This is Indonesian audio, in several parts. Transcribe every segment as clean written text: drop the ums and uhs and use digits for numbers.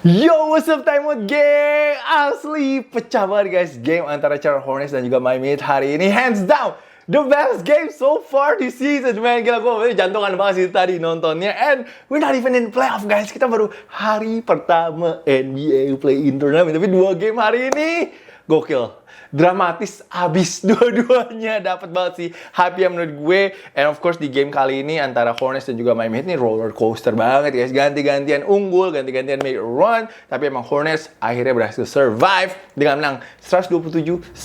Yo, what's up Time Gang? Asli pecah banget guys game antara Charlotte Hornets dan juga Miami Heat hari ini. Hands down, the best game so far this season. Man, gila gue jantungan banget sih tadi nontonnya. And we're not even in playoff guys. Kita baru hari pertama NBA Play-In Tournament. Tapi 2 game hari ini gokil. Dramatis abis dua-duanya, dapat banget sih hype yang menurut gue. And of course di game kali ini antara Hornets dan juga Miami Heat ini roller coaster banget guys. Ganti-gantian unggul, ganti-gantian make a run. Tapi emang Hornets akhirnya berhasil survive dengan menang 127-126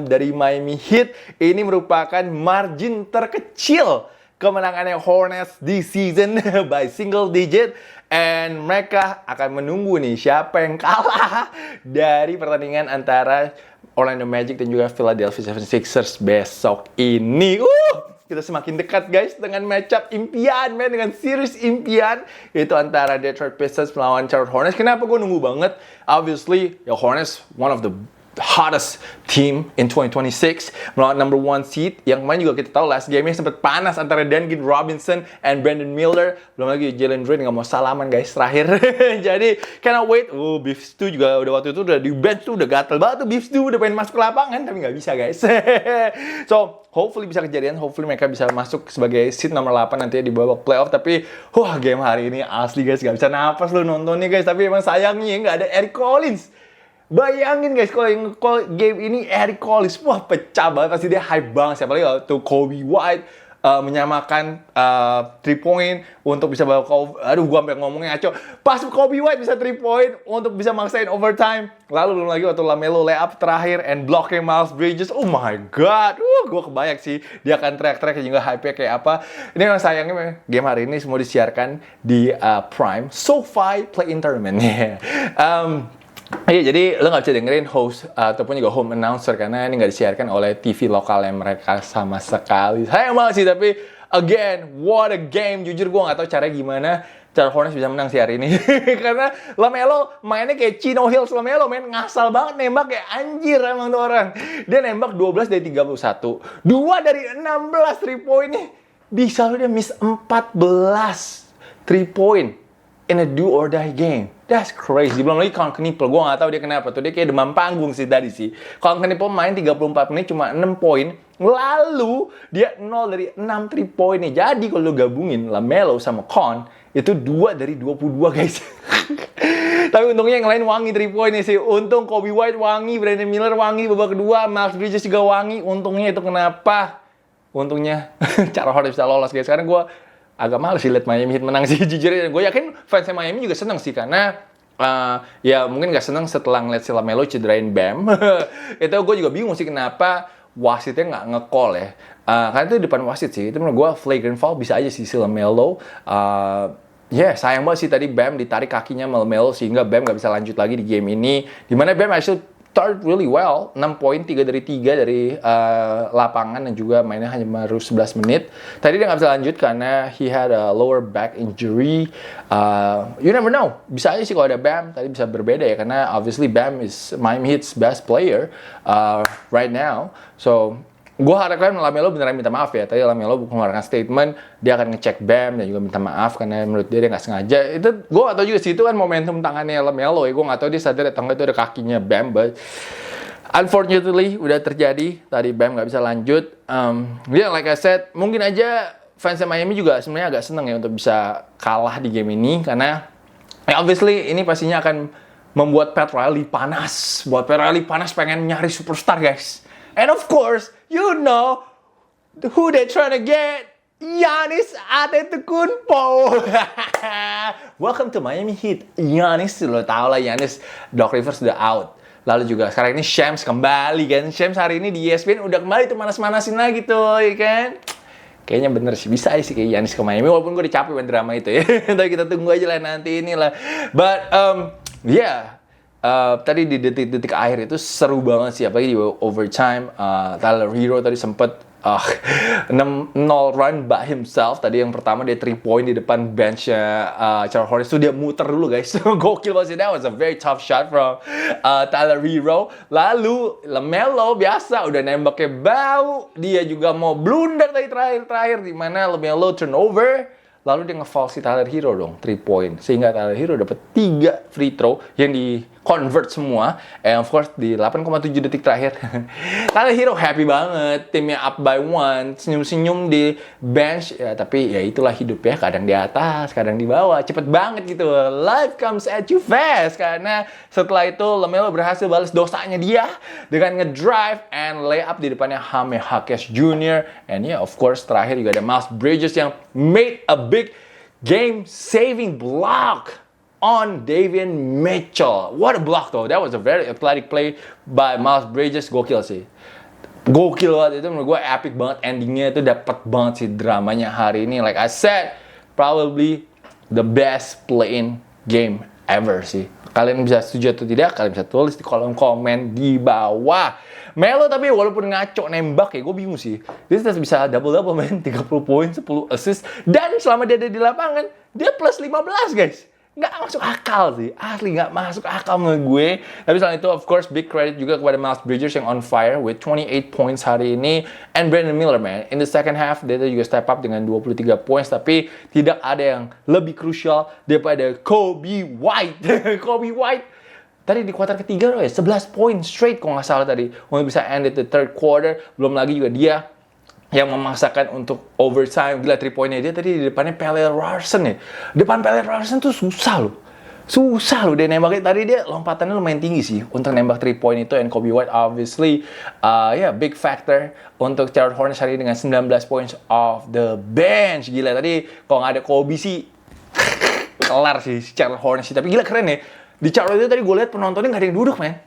dari Miami Heat. Ini merupakan margin terkecil kemenangannya Hornets di season by single digit. And mereka akan menunggu nih siapa yang kalah dari pertandingan antara Orlando Magic dan juga Philadelphia 76ers besok ini. Kita semakin dekat guys dengan matchup impian, man, dengan series impian yaitu antara Detroit Pistons melawan Charlotte Hornets. Kenapa gue nunggu banget? Obviously, ya Hornets one of the hottest team in 2026 melawan number 1 seed yang kemarin juga kita tahu last game-nya sempat panas antara Duncan Robinson and Brandon Miller. Belum lagi Jalen Green nggak mau salaman guys terakhir. Jadi cannot wait. Beef Stew juga udah waktu itu udah di bench tuh udah gatel banget tuh Beef Stew udah pengen masuk ke lapangan tapi nggak bisa guys. So hopefully bisa kejadian. Hopefully mereka bisa masuk sebagai seed nomor 8 nantinya di babak playoff. Tapi game hari ini asli guys nggak bisa napas lo nontonnya guys. Tapi emang sayangnya nggak ada Eric Collins. Bayangin guys, kalau yang game ini Eric Collins, wah pecah banget, pasti dia hype banget. Siapa lagi tuh Kobe White menyamakan 3 point untuk bisa bawa aduh gua sampai ngomongnya ngaco. Pas Kobe White bisa 3 point untuk bisa maksain overtime. Lalu belum lagi waktu LaMelo layup terakhir and blocking Miles Bridges. Oh my god. Gua kebayang sih dia akan teriak-teriak juga hype-nya kayak apa. Ini memang sayangnya game hari ini semua disiarkan di Prime SoFi Play-In Tournament. Iya, jadi lo nggak bisa dengerin host ataupun juga home announcer karena ini nggak disiarkan oleh TV lokal yang mereka sama sekali. Sayang banget sih, tapi again, what a game. Jujur gue nggak tahu caranya gimana Charlotte Hornets bisa menang sih hari ini. Karena LaMelo mainnya kayak Chino Hills. LaMelo main ngasal banget nembak kayak anjir emang tuh orang. Dia nembak 12 dari 31. 2 dari 16 3 point nih. Bisa lo dia miss 14 3 point in a do or die game. That's crazy. Belum lagi Colin Kniple. Gue gak tahu dia kenapa tuh. Dia kayak demam panggung sih tadi sih. Colin Kniple main 34 menit cuma 6 poin. Lalu dia 0 dari 6 3 point nih. Jadi kalau lo gabungin LaMelo sama Con itu 2 dari 22 guys. Tapi untungnya yang lain wangi 3 point nih sih. Untung Kobe White wangi, Brandon Miller wangi babak kedua, Miles Bridges juga wangi. Untungnya itu kenapa? Untungnya cara Hornets bisa lolos guys. Sekarang gue agak males sih liat Miami Heat menang sih jujur. Gue yakin fansnya Miami juga seneng sih karena ya mungkin gak seneng setelah ngeliat si LaMelo cederain Bam. Itu gue juga bingung sih kenapa wasitnya gak nge-call ya. Karena itu di depan wasit sih. Itu menurut gue flagrant foul bisa aja sih si LaMelo. Sayang banget sih tadi Bam ditarik kakinya LaMelo sehingga Bam gak bisa lanjut lagi di game ini. Dimana Bam actually start really well, 6 poin, 3 dari 3 dari lapangan dan juga mainnya hanya baru 11 menit. Tadi dia nggak bisa lanjut karena he had a lower back injury. You never know, bisa aja sih kalau ada Bam, tadi bisa berbeda ya karena obviously Bam is Miami Heat's best player right now. So gue harapkan LaMelo beneran minta maaf ya. Tadi LaMelo mengeluarkan statement, dia akan ngecek Bam dan juga minta maaf karena menurut dia nggak sengaja. Itu gue nggak tahu juga sih, itu kan momentum tangannya LaMelo ya. Gue nggak tahu dia sadar atau nggak itu ada kakinya Bam, but unfortunately udah terjadi. Tadi Bam nggak bisa lanjut. Like I said, mungkin aja fans Miami juga sebenarnya agak seneng ya untuk bisa kalah di game ini karena obviously ini pastinya akan membuat Pat Riley panas. Buat Pat Riley panas pengen nyari superstar guys. And of course, you know who they trying to get? Giannis Antetokounmpo. Welcome to Miami Heat. Giannis, lo tau lah Giannis. Doc Rivers udah out. Lalu juga sekarang ini Shams kembali kan. Shams hari ini di ESPN udah kembali tuh manas-manasin lagi tuh, ya kan? Kayaknya bener sih, bisa aja sih kayak Giannis ke Miami. Walaupun gue udah capek dengan drama itu ya. Tapi kita tunggu aja lah nanti inilah. But, tadi di detik-detik akhir itu seru banget sih, apalagi di overtime. Tyler Hero tadi sempet 6-0 run by himself. Tadi yang pertama dia 3 point di depan benchnya Charlotte Hornets itu dia muter dulu guys. Gokil banget sih, that was a very tough shot from Tyler Hero. Lalu LaMelo biasa udah nembaknya bau, dia juga mau blunder tadi terakhir di mana LaMelo turnover. lalu dia nge-foul si Tyler Hero dong, 3 point. Sehingga Tyler Hero dapat 3 free throw yang di-convert semua. And of course, di 8,7 detik terakhir, Tyler Hero happy banget. Timnya up by 1, senyum-senyum di bench. Ya, tapi ya itulah hidup ya. Kadang di atas, kadang di bawah. Cepet banget gitu. Life comes at you fast. Karena setelah itu, LaMelo berhasil balas dosanya dia dengan ngedrive and layup di depannya Jaime Jaquez Jr. And yeah, of course, terakhir juga ada Miles Bridges yang made a big game-saving block on Davion Mitchell. What a block though. That was a very athletic play by Miles Bridges. Gokil sih. Gokil banget. Itu menurut gue epic banget. Endingnya itu dapet banget sih dramanya hari ini. Like I said, probably the best play-in game ever sih. Kalian bisa setuju atau tidak, kalian bisa tulis di kolom komen di bawah. Melo tapi walaupun ngaco nembak ya, gue bingung sih. Dia tetap bisa double-double men, 30 poin, 10 assist. Dan selama dia ada di lapangan, dia plus 15 guys. Nggak masuk akal sih, asli nggak masuk akal menurut gue. Tapi selain itu, of course, big credit juga kepada Miles Bridges yang on fire with 28 points hari ini. And Brandon Miller, man, in the second half, dia juga step up dengan 23 points. Tapi tidak ada yang lebih crucial daripada Kobe White. Kobe White tadi di kuarter ketiga, 11 poin straight kalau nggak salah tadi. Untuk bisa end the third quarter. Belum lagi juga dia yang memaksakan untuk overtime. Gila 3 poinnya dia tadi di depannya Pelle Larsson ya. Depan Pelle Larsson tuh susah loh. Susah loh dia nembaknya. Tadi dia lompatannya lumayan tinggi sih untuk nembak 3 point itu. And Kobe White obviously big factor untuk Charlotte Hornets hari ini dengan 19 points off the bench. Gila tadi kalau nggak ada Kobe sih kelar sih Charlotte Hornets sih. Tapi gila keren ya. Di Charlotte itu tadi gue lihat penontonnya nggak ada yang duduk, men.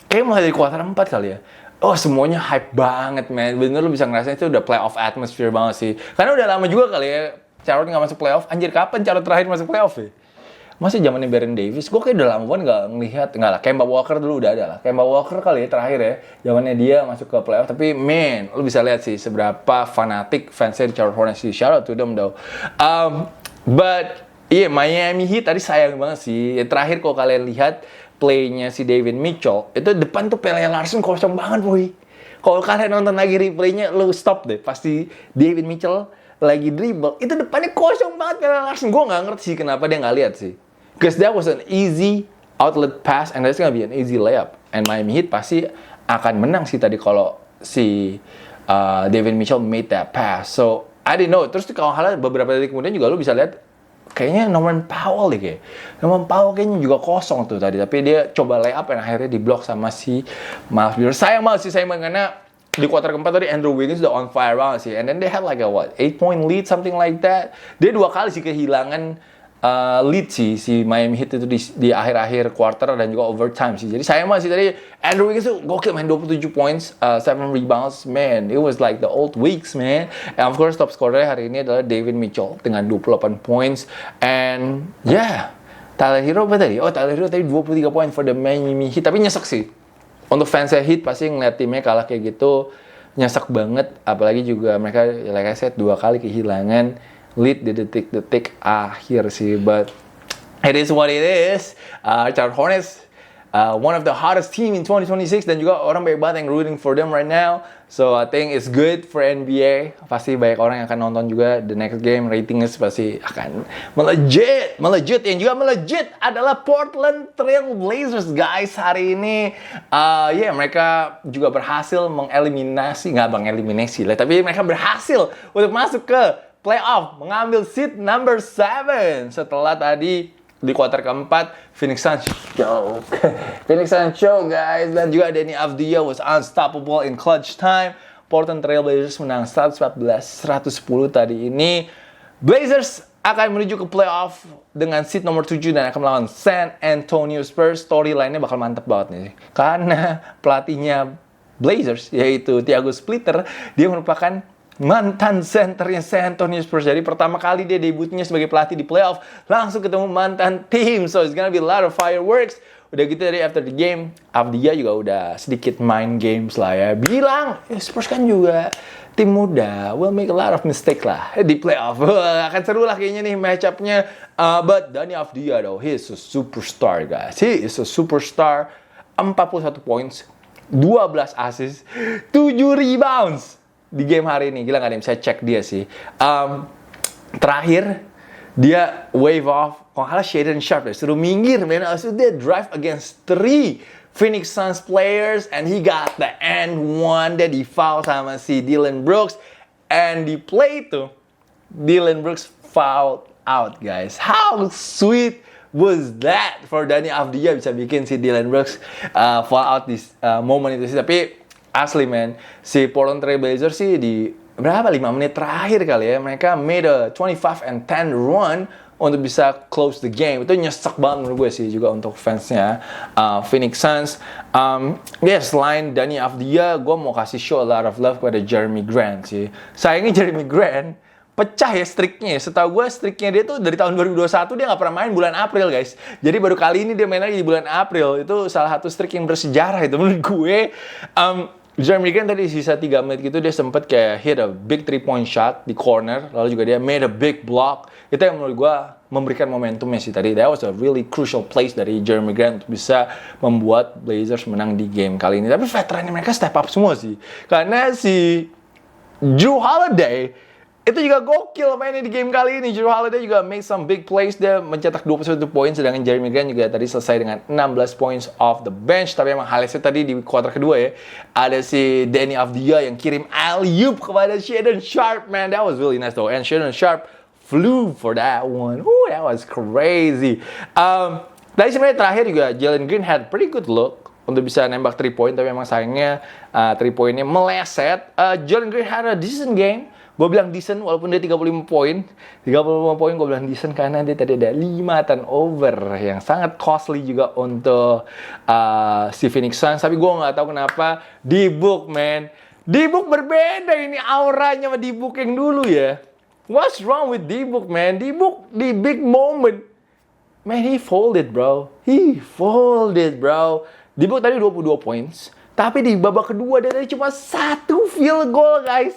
Kayaknya mulai dari kuarter 4 kali ya. Oh, semuanya hype banget, men. Bener lu bisa ngerasain itu udah playoff atmosphere banget sih. Karena udah lama juga kali ya Charlotte nggak masuk playoff. Anjir, kapan Charlotte terakhir masuk playoff ya? Masih zamannya Baron Davis. Gue kayak udah lama banget nggak ngelihat. Nggak lah, Kemba Walker dulu udah ada lah. Kemba Walker kali ya terakhir ya. Zamannya dia masuk ke playoff. Tapi, man, lu bisa lihat sih seberapa fanatik fansnya di Charlotte Hornets sih. Shout out to them, though. Iya, Miami Heat tadi sayang banget sih. Terakhir kalau kalian lihat play-nya si Davion Mitchell, itu depan tuh Pelle Larsson kosong banget, boy. Kalau kalian nonton lagi replaynya, lu stop deh. Pasti Davion Mitchell lagi dribble, itu depannya kosong banget Pelle Larsson. Gue nggak ngerti sih kenapa dia nggak lihat sih. Because that was an easy outlet pass and that's gonna be an easy layup. And Miami Heat pasti akan menang sih tadi kalau si Davion Mitchell made that pass. So, I didn't know. Terus kalau hal beberapa detik kemudian juga lu bisa lihat kayaknya Norman Powell deh kayak. Norman Powell kayaknya juga kosong tuh tadi. Tapi dia coba layup dan akhirnya diblok sama si Miles Bridges. Sayang banget sih, karena di kuarter keempat tadi Andrew Wiggins udah on fire banget sih. And then they had like a 8-point lead, something like that. Dia 2 kali sih kehilangan lead sih si Miami Heat itu di akhir-akhir quarter dan juga overtime sih. Jadi sayang banget sih tadi Andrew Wiggins tuh gokil main 27 points, 7 rebounds, man. It was like the old weeks, man. And of course top scorer hari ini adalah Davion Mitchell dengan 28 points. And yeah, Tyler Hero apa tadi? Oh, Tyler Hero tadi 23 poin for the Miami Heat. Tapi nyesek sih. Untuk fansnya Heat pasti ngeliat timnya kalah kayak gitu nyesek banget. Apalagi juga mereka like I said 2 kali kehilangan lead di detik-detik akhir sih, but it is what it is. Charlotte Hornets, one of the hottest team in 2026 dan juga orang banyak banget yang rooting for them right now. So I think it's good for NBA. Pasti banyak orang yang akan nonton juga the next game. Ratingnya pasti akan melejit. Yang juga melejit adalah Portland Trail Blazers guys hari ini. Mereka juga berhasil mengeliminasi lah, tapi mereka berhasil untuk masuk ke playoff, mengambil seat number 7 setelah tadi di kuarter keempat Phoenix Suns show guys, dan juga Deni Avdija was unstoppable in clutch time. Portland Trail Blazers menang 114-110 tadi ini. Blazers akan menuju ke playoff dengan seat nomor 7 dan akan melawan San Antonio Spurs. Storyline-nya bakal mantep banget nih, karena pelatihnya Blazers yaitu Thiago Splitter, dia merupakan mantan centernya San Antonio Spurs. Jadi pertama kali dia debutnya sebagai pelatih di playoff langsung ketemu mantan tim. So it's gonna be a lot of fireworks. Udah gitu dari after the game, Avdija juga udah sedikit main games lah ya. Bilang, Spurs kan juga tim muda, will make a lot of mistake lah di playoff. Akan seru lah kayaknya nih match-up-nya. But Dani Avdija though, he is a superstar guys. He is a superstar. 41 points, 12 assists, 7 rebounds di game hari ini. Gila, gak ada yang bisa cek dia sih. terakhir dia wave off, kalau kalah Shaedon Sharpe suruh minggir, man. Abis itu dia drive against 3 Phoenix Suns players and he got the and one. Dia di foul sama si Dillon Brooks, and di play itu Dillon Brooks fouled out, guys. How sweet was that for Dani Avdija bisa bikin si Dillon Brooks foul out di moment itu sih. Tapi asli, man, si Portland Trail Blazers sih di berapa 5 menit terakhir kali ya, mereka made a 25-10 run untuk bisa close the game. Itu nyesek banget menurut gue sih, juga untuk fansnya Phoenix Suns. Selain Dani Avdija, gue mau kasih show a lot of love kepada Jeremy Grant sih. Sayangnya Jeremy Grant pecah ya streaknya. Setahu gue streaknya dia tuh dari tahun 2021 dia nggak pernah main bulan April, guys. Jadi baru kali ini dia main lagi di bulan April. Itu salah satu streak yang bersejarah itu menurut gue. Jeremy Grant tadi sisa 3 menit gitu dia sempat kayak hit a big 3-point shot di corner, lalu juga dia made a big block. Itu yang menurut gue memberikan momentumnya sih tadi. That was a really crucial place dari Jeremy Grant untuk bisa membuat Blazers menang di game kali ini. Tapi veterannya mereka step up semua sih. Karena si Jrue Holiday itu juga gokil mainnya di game kali ini. Jrue Holiday juga make some big plays. Dia mencetak 21 poin, sedangkan Jeremy Grant juga tadi selesai dengan 16 points off the bench. Tapi emang highlightnya tadi di kuarter kedua ya, ada si Dani Avdija yang kirim alley-oop kepada Shaedon Sharpe, man. That was really nice though. And Shaedon Sharpe flew for that one. Ooh, that was crazy. Tadi sebenarnya terakhir juga Jalen Green had pretty good look untuk bisa nembak 3 point, tapi memang sayangnya 3 poinnya meleset. Jalen Green had a decent game. Gue bilang decent walaupun dia 35 poin. 35 poin gue bilang decent karena dia tadi ada 5 turnover yang sangat costly juga untuk si Phoenix Suns. Tapi gue nggak tahu kenapa D-Book, man. D-Book berbeda ini auranya sama D-Book yang dulu ya. What's wrong with D-Book, man? D-Book di big moment, man, he folded, bro. He folded, bro. D-Book tadi 22 points. Tapi di babak kedua dia tadi cuma 1 field goal, guys.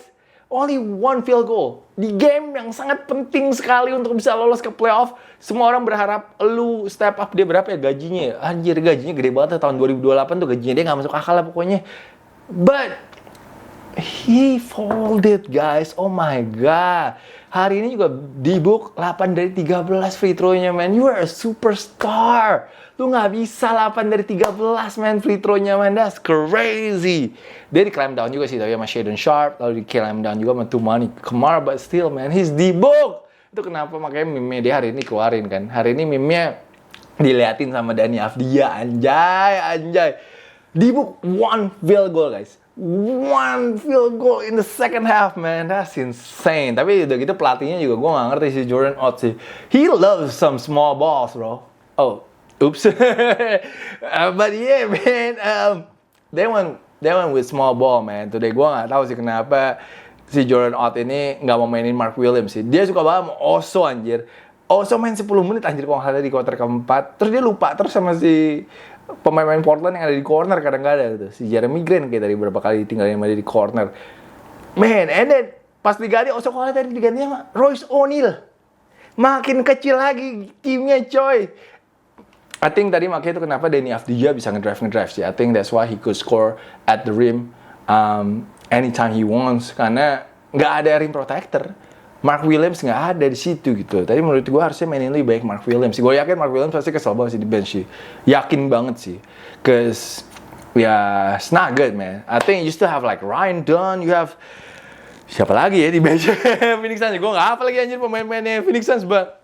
Only 1 field goal. Di game yang sangat penting sekali untuk bisa lolos ke playoff. Semua orang berharap lu step up. Dia berapa ya gajinya? Anjir, gajinya gede banget. Tahun 2028 tuh gajinya dia gak masuk akal lah pokoknya. But he folded, guys. Oh my god. Hari ini juga D-Book 8 dari 13 free throw-nya, man. You are a superstar. Lu gak bisa 8 dari 13, man, free throw-nya, man. That's crazy. Dia di climb down juga sih, tapi sama Shaedon Sharpe. Lalu di climb down juga sama Toumani Camara. But still, man, he's D-Book. Itu kenapa makanya meme dia hari ini keluarin, kan. Hari ini meme-nya diliatin sama Dani Avdija. Anjay. D-Book 1 field goal, guys. 1 field goal in the second half, man. That's insane. Tapi udah gitu pelatihnya juga gue gak ngerti si Jordan Ott sih. He loves some small balls, bro. Oh, oops. But yeah, man. They went with small ball, man. Today gue gak tahu sih kenapa si Jordan Ott ini gak mau mainin Mark Williams sih. Dia suka banget sama Oso, anjir. Oso main 10 menit, anjir, kalau gak salah di kuarter keempat. Terus dia lupa terus sama si pemain-pemain Portland yang ada di corner kadang-kadang gitu. Si Jeremy Grant kayak tadi berapa kali tinggalin sama dia di corner. Man, and then pas diganti Oso Koala tadi diganti sama Royce O'Neal. Makin kecil lagi timnya, coy. I think tadi makanya itu kenapa Dani Avdija bisa ngedrive sih. I think that's why he could score at the rim anytime he wants, karena nggak ada rim protector. Mark Williams nggak ada di situ gitu. Tadi menurut gue harusnya mainin lebih baik Mark Williams. Gue yakin Mark Williams pasti kesel banget sih di bench sih. Yakin banget sih. Cause it's not good, man. I think you still have like Ryan Dunn. You have siapa lagi ya di bench Phoenix Suns. Gue nggak hafal lagi anjir pemain-pemainnya Phoenix Suns. But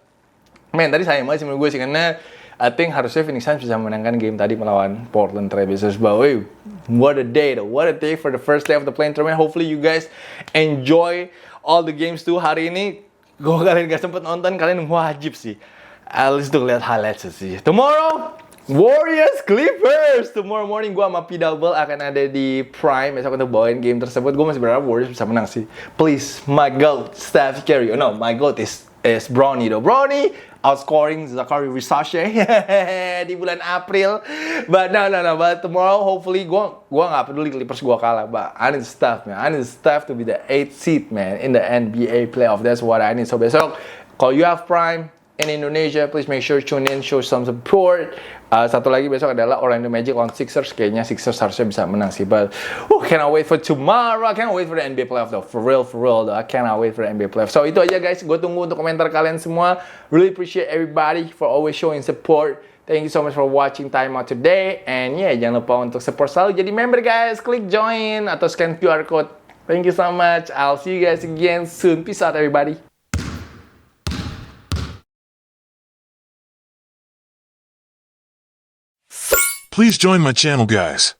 man, tadi sayang banget sih menurut gue sih, karena I think harusnya Phoenix Suns bisa menangkan game tadi melawan Portland Trail Blazers. But wait, what a day though. What a day for the first day of the play-in tournament. Hopefully you guys enjoy all the games tuh hari ini. Gue kalian gak sempet nonton, kalian wajib sih at least tuh lihat highlights sih. Tomorrow Warriors Clippers. Tomorrow morning gue sama P-Double akan ada di Prime besok untuk bawain game tersebut. Gue masih berharap Warriors bisa menang sih. Please, my GOAT Steph Curry. Oh no, my GOAT is Bronny though. Bronny outscoring Zaccharie Risache di bulan April. But no. But tomorrow, hopefully, gua nggak peduli Clippers gua kalah. But I need Steph, man. I need Steph to be the 8th seed, man, in the NBA playoff. That's what I need. So besok, kalau you have Prime, in Indonesia. Please make sure tune in, show some support. Satu lagi besok adalah Orlando Magic lawan Sixers. Kayaknya Sixers harusnya bisa menang sih. But cannot wait for tomorrow. I cannot wait for the NBA playoff though. For real though. I cannot wait for the NBA playoff. So itu aja guys. Gue tunggu untuk komentar kalian semua. Really appreciate everybody for always showing support. Thank you so much for watching Time Out today. And yeah, jangan lupa untuk support selalu jadi member guys. Klik join atau scan QR code. Thank you so much. I'll see you guys again soon. Peace out everybody. Please join my channel, guys.